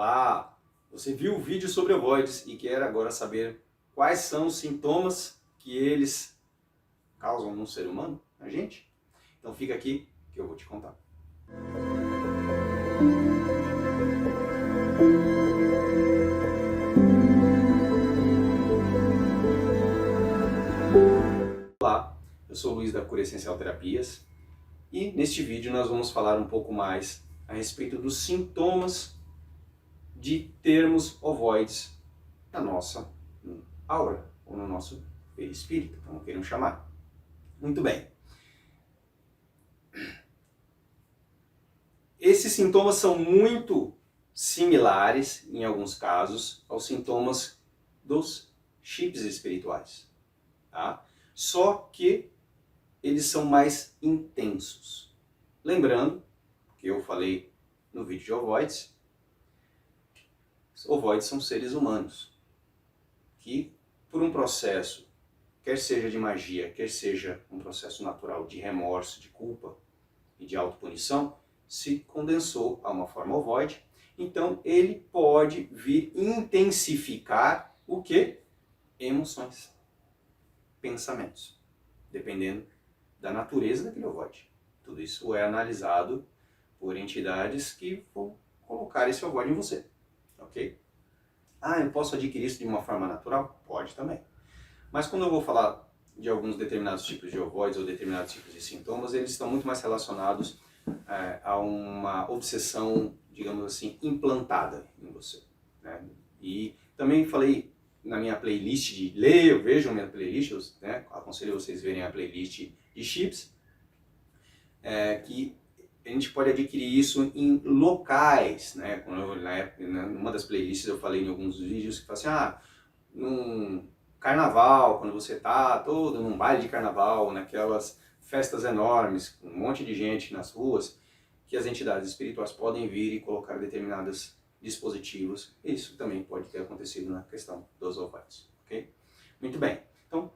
Olá! Você viu o vídeo sobre ovoides e quer agora saber quais são os sintomas que eles causam no ser humano, na gente? Então fica aqui que eu vou te contar. Olá, eu sou o Luiz da Cura Essencial Terapias e neste vídeo nós vamos falar um pouco mais a respeito dos sintomas de termos ovoides na nossa aura ou no nosso perispírito, como queiram chamar. Muito bem. Esses sintomas são muito similares, em alguns casos, aos sintomas dos chips espirituais. Tá? Só que eles são mais intensos. Lembrando que eu falei no vídeo de ovoides, ovoides são seres humanos que, por um processo, quer seja de magia, quer seja um processo natural de remorso, de culpa e de autopunição, se condensou a uma forma ovoide. Então ele pode vir intensificar o quê? Emoções, pensamentos, dependendo da natureza daquele ovoide. Tudo isso é analisado por entidades que vão colocar esse ovoide em você. Ok? Eu posso adquirir isso de uma forma natural? Pode também. Mas quando eu vou falar de alguns determinados tipos de ovoides ou determinados tipos de sintomas, eles estão muito mais relacionados a uma obsessão, digamos assim, implantada em você. Né? E também falei na minha playlist de ler, vejam minha playlist, né? Aconselho vocês verem a playlist de chips, que a gente pode adquirir isso em locais, né? Quando numa das playlists eu falei em alguns vídeos que fala assim, num carnaval, quando você está todo num baile de carnaval, naquelas festas enormes, com um monte de gente nas ruas, que as entidades espirituais podem vir e colocar determinados dispositivos. Isso também pode ter acontecido na questão dos ovoides, ok? Muito bem. Então,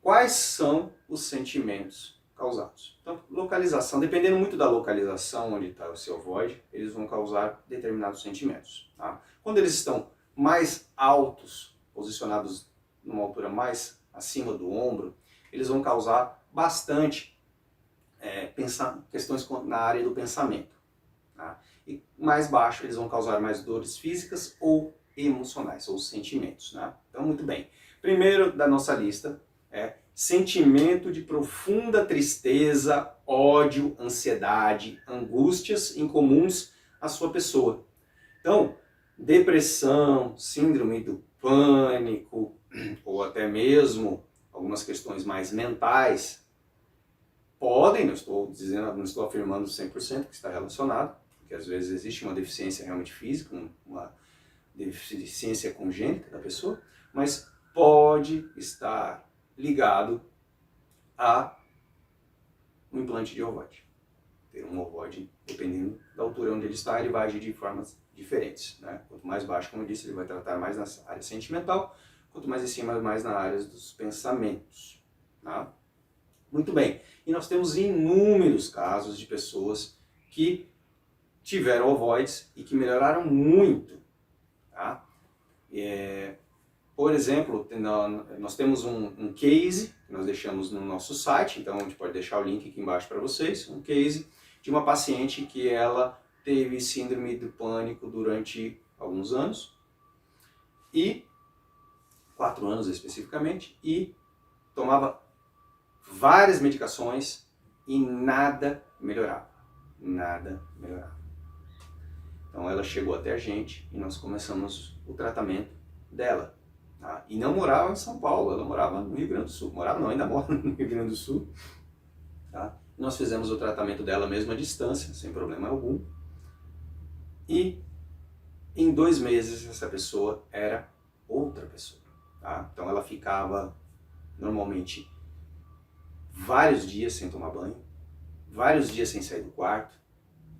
quais são os sentimentos causados? Então, localização, dependendo muito da localização onde está o seu ovoide, eles vão causar determinados sentimentos. Tá? Quando eles estão mais altos, posicionados numa altura mais acima do ombro, eles vão causar bastante questões na área do pensamento. Tá? E mais baixo eles vão causar mais dores físicas ou emocionais, ou sentimentos. Né? Então, muito bem. Primeiro da nossa lista é sentimento de profunda tristeza, ódio, ansiedade, angústias incomuns à sua pessoa. Então, depressão, síndrome do pânico, ou até mesmo algumas questões mais mentais, podem, não estou afirmando 100% que está relacionado, porque às vezes existe uma deficiência realmente física, uma deficiência congênita da pessoa, mas pode estar ligado a um implante de ovoide. Ter um ovoide, dependendo da altura onde ele está, ele vai agir de formas diferentes. Né? Quanto mais baixo, como eu disse, ele vai tratar mais na área sentimental, quanto mais em cima, mais na área dos pensamentos. Tá? Muito bem. E nós temos inúmeros casos de pessoas que tiveram ovoides e que melhoraram muito. Tá? Por exemplo, nós temos um case que nós deixamos no nosso site, então a gente pode deixar o link aqui embaixo para vocês, um case de uma paciente que ela teve síndrome do pânico durante alguns anos, 4 anos especificamente, e tomava várias medicações e nada melhorava. Nada melhorava. Então ela chegou até a gente e nós começamos o tratamento dela. Tá? E não morava em São Paulo, ela morava no Rio Grande do Sul. Morava não, ainda mora no Rio Grande do Sul. Tá? Nós fizemos o tratamento dela mesmo à distância, sem problema algum. E em 2 meses essa pessoa era outra pessoa. Tá? Então ela ficava normalmente vários dias sem tomar banho, vários dias sem sair do quarto,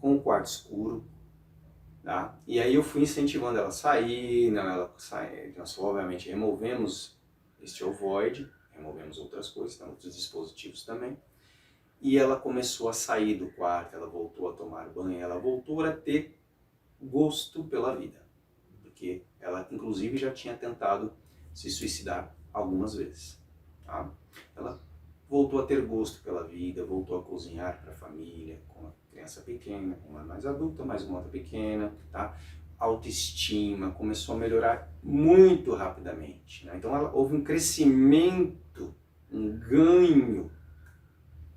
com o quarto escuro. Tá? E aí eu fui incentivando ela a sair, nós obviamente removemos este ovoide, removemos outras coisas, outros dispositivos também, e ela começou a sair do quarto, ela voltou a tomar banho, ela voltou a ter gosto pela vida, porque ela inclusive já tinha tentado se suicidar algumas vezes. Tá? Ela voltou a ter gosto pela vida, voltou a cozinhar para a família, com uma criança pequena, com uma mais adulta, mais uma outra pequena, tá? Autoestima começou a melhorar muito rapidamente, né? Então houve um crescimento, um ganho,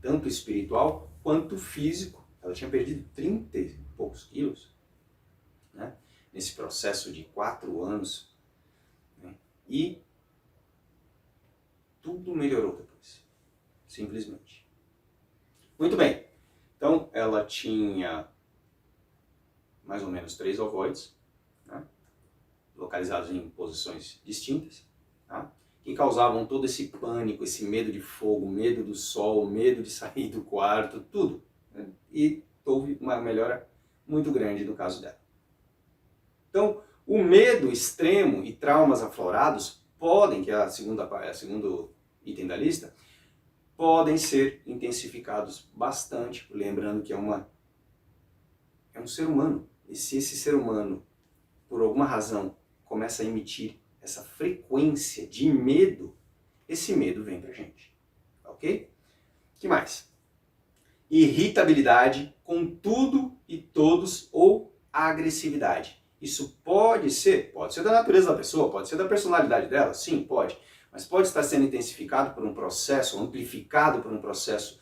tanto espiritual quanto físico. Ela tinha perdido 30 e poucos quilos, né? Nesse processo de 4 anos, né? E tudo melhorou depois, simplesmente. Muito bem, então ela tinha mais ou menos 3 ovoides, né? Localizados em posições distintas, tá? Que causavam todo esse pânico, esse medo de fogo, medo do sol, medo de sair do quarto, tudo. Né? E houve uma melhora muito grande no caso dela. Então, o medo extremo e traumas aflorados podem, que é o segundo item da lista, podem ser intensificados bastante, lembrando que é um ser humano. E se esse ser humano, por alguma razão, começa a emitir essa frequência de medo, esse medo vem pra gente. Ok? O que mais? Irritabilidade com tudo e todos ou agressividade. Isso pode ser da natureza da pessoa, pode ser da personalidade dela, sim, pode. Mas pode estar sendo intensificado por um processo, amplificado por um processo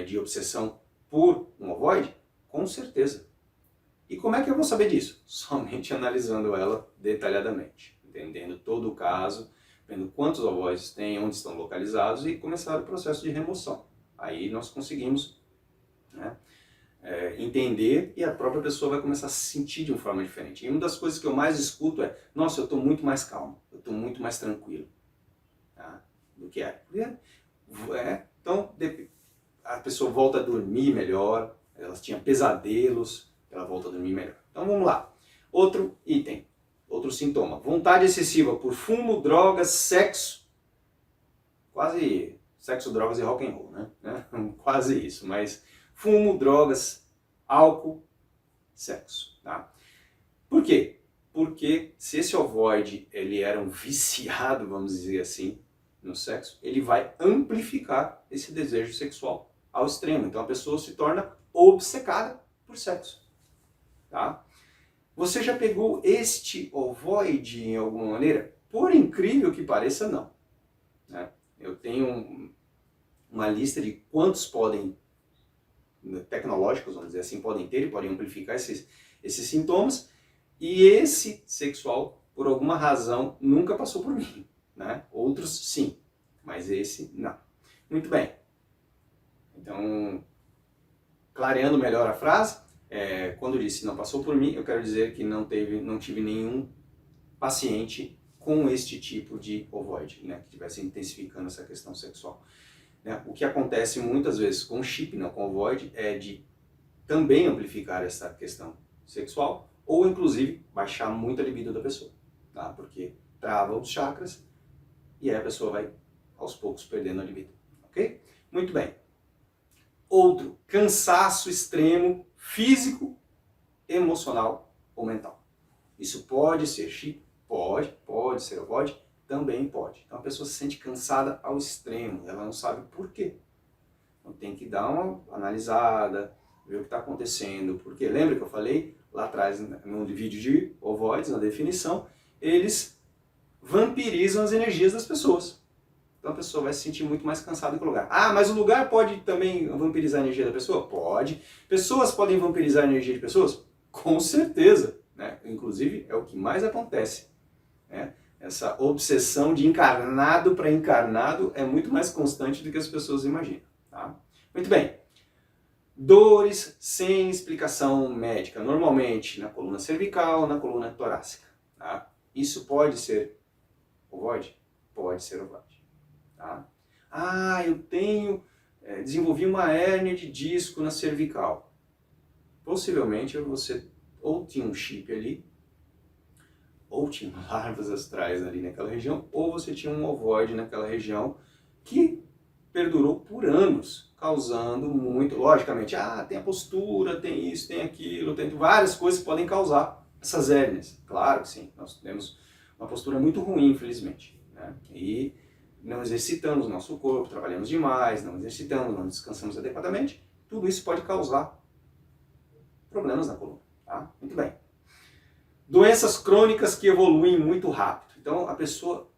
de obsessão por um ovoide? Com certeza. E como é que eu vou saber disso? Somente analisando ela detalhadamente, entendendo todo o caso, vendo quantos ovoides tem, onde estão localizados e começar o processo de remoção. Aí nós conseguimos, né, entender e a própria pessoa vai começar a se sentir de uma forma diferente. E uma das coisas que eu mais escuto é: nossa, eu estou muito mais calmo, eu estou muito mais tranquilo, tá? Do que é. Então, a pessoa volta a dormir melhor, ela tinha pesadelos, ela volta a dormir melhor. Então vamos lá. Outro item, outro sintoma. Vontade excessiva por fumo, drogas, sexo. Quase sexo, drogas e rock and roll, né? Quase isso, mas fumo, drogas, álcool, sexo, tá? Por quê? Porque se esse ovoide ele era um viciado, vamos dizer assim, no sexo, ele vai amplificar esse desejo sexual ao extremo. Então a pessoa se torna obcecada por sexo, tá? Você já pegou este ovoide em alguma maneira? Por incrível que pareça, não, né? Eu tenho uma lista de quantos tecnológicos, vamos dizer assim, podem ter e podem amplificar esses sintomas, e esse sexual, por alguma razão, nunca passou por mim, né? Outros sim, mas esse não. Muito bem. Então, clareando melhor a frase, quando eu disse não passou por mim, eu quero dizer que não tive nenhum paciente com este tipo de ovoide, né, que estivesse intensificando essa questão sexual. Né? O que acontece muitas vezes com chip, não com ovoide, é de também amplificar essa questão sexual, ou inclusive baixar muito a libido da pessoa, tá? Porque trava os chakras e aí a pessoa vai aos poucos perdendo a libido, ok? Muito bem. Outro, cansaço extremo, físico, emocional ou mental. Isso pode ser chip? Pode ser ovoide? Também pode. Então a pessoa se sente cansada ao extremo, ela não sabe por quê. Então tem que dar uma analisada, ver o que está acontecendo, porque lembra que eu falei lá atrás no vídeo de ovoides, na definição, eles vampirizam as energias das pessoas. Então a pessoa vai se sentir muito mais cansada que o lugar. Ah, mas o lugar pode também vampirizar a energia da pessoa? Pode. Pessoas podem vampirizar a energia de pessoas? Com certeza. Né? Inclusive é o que mais acontece. Né? Essa obsessão de encarnado para encarnado é muito mais constante do que as pessoas imaginam. Tá? Muito bem. Dores sem explicação médica, normalmente na coluna cervical, na coluna torácica. Tá? Isso pode ser ovoide? Pode ser ovoide. Tá? Ah, eu desenvolvi uma hérnia de disco na cervical. Possivelmente você ou tinha um chip ali, ou tinha larvas astrais ali naquela região, ou você tinha um ovoide naquela região que perdurou por anos, causando muito, logicamente, tem a postura, tem isso, tem aquilo, tem várias coisas que podem causar essas hérnias. Claro que sim, nós temos uma postura muito ruim, infelizmente, né? E não exercitamos o nosso corpo, trabalhamos demais, não exercitamos, não descansamos adequadamente, tudo isso pode causar problemas na coluna, tá? Muito bem. Doenças crônicas que evoluem muito rápido. Então, a pessoa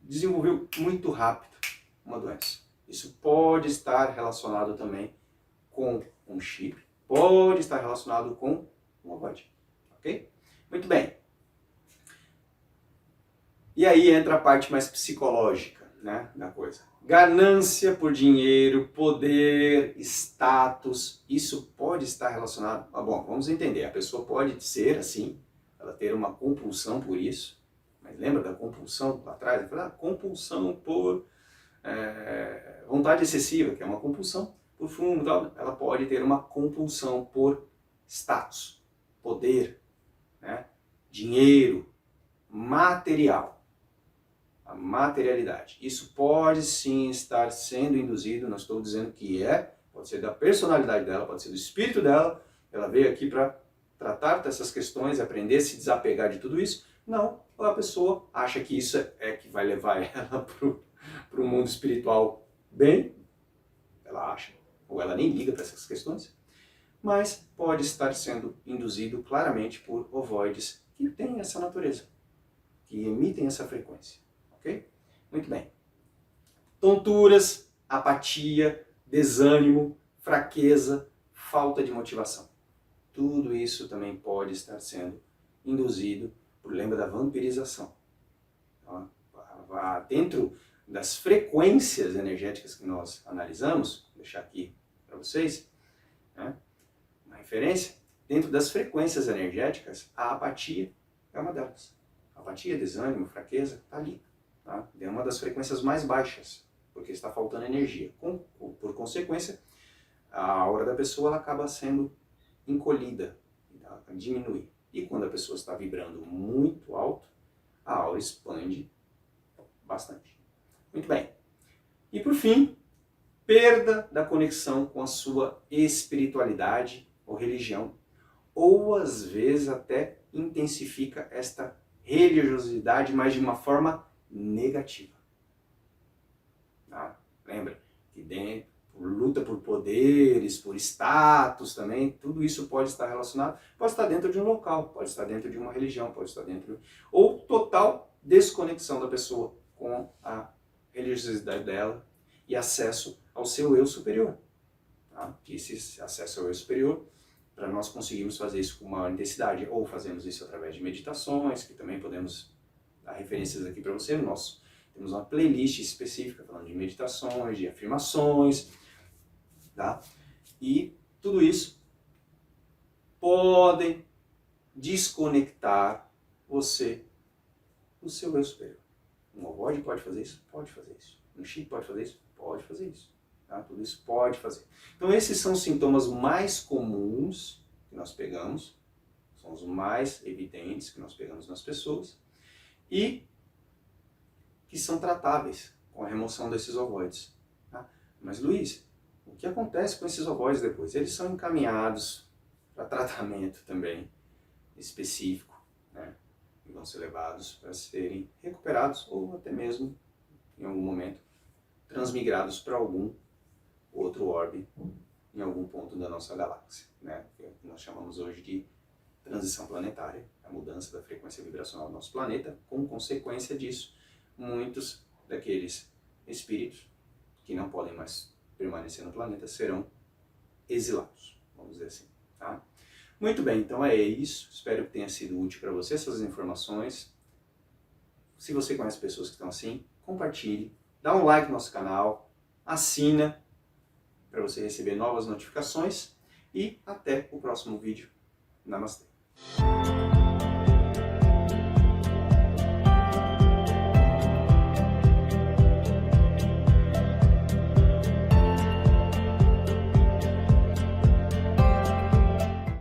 desenvolveu muito rápido uma doença. Isso pode estar relacionado também com um chip, pode estar relacionado com um ovoide, ok? Muito bem. E aí entra a parte mais psicológica, né, da coisa. Ganância por dinheiro, poder, status, isso pode estar relacionado... bom, vamos entender, a pessoa pode ser assim, ela ter uma compulsão por isso, mas lembra da compulsão lá atrás? Eu falei, compulsão por vontade excessiva, que é uma compulsão por fumo e tal. Ela pode ter uma compulsão por status, poder, né, dinheiro, material. A materialidade. Isso pode sim estar sendo induzido, não estou dizendo que pode ser da personalidade dela, pode ser do espírito dela, ela veio aqui para tratar dessas questões, aprender a se desapegar de tudo isso. Não, a pessoa acha que isso é que vai levar ela para o mundo espiritual bem, ela acha, ou ela nem liga para essas questões, mas pode estar sendo induzido claramente por ovoides que têm essa natureza, que emitem essa frequência. Ok? Muito bem. Tonturas, apatia, desânimo, fraqueza, falta de motivação. Tudo isso também pode estar sendo induzido por, lembra da vampirização. Então, dentro das frequências energéticas que nós analisamos, vou deixar aqui para vocês, né, uma referência, dentro das frequências energéticas, a apatia é uma delas. Apatia, desânimo, fraqueza, está ali. Tá? É uma das frequências mais baixas, porque está faltando energia. Por consequência, a aura da pessoa ela acaba sendo encolhida, ela diminui. E quando a pessoa está vibrando muito alto, a aura expande bastante. Muito bem. E por fim, perda da conexão com a sua espiritualidade ou religião, ou às vezes até intensifica esta religiosidade, mas de uma forma negativa. Tá? Lembra que dentro, luta por poderes, por status também, tudo isso pode estar relacionado, pode estar dentro de um local, pode estar dentro de uma religião, pode estar dentro... ou total desconexão da pessoa com a religiosidade dela e acesso ao seu eu superior. Tá? Esse acesso ao eu superior, para nós conseguirmos fazer isso com maior intensidade, ou fazemos isso através de meditações, que também podemos dar referências aqui para você. Temos uma playlist específica falando de meditações, de afirmações, tá? E tudo isso podem desconectar você do seu eu superior. Um ovoide pode fazer isso? Pode fazer isso. Um chip pode fazer isso? Pode fazer isso. Tá? Tudo isso pode fazer. Então esses são os sintomas mais comuns que nós pegamos, são os mais evidentes que nós pegamos nas pessoas e que são tratáveis com a remoção desses ovoides. Tá? Mas Luiz, o que acontece com esses ovoides depois? Eles são encaminhados para tratamento também específico, né? E vão ser levados para serem recuperados ou até mesmo, em algum momento, transmigrados para algum outro orbe em algum ponto da nossa galáxia, né? Que nós chamamos hoje de transição planetária, a mudança da frequência vibracional do nosso planeta. Com consequência disso, muitos daqueles espíritos que não podem mais permanecer no planeta serão exilados, vamos dizer assim, tá? Muito bem, então é isso. Espero que tenha sido útil para você essas informações. Se você conhece pessoas que estão assim, compartilhe, dá um like no nosso canal, assina para você receber novas notificações e até o próximo vídeo. Namastê!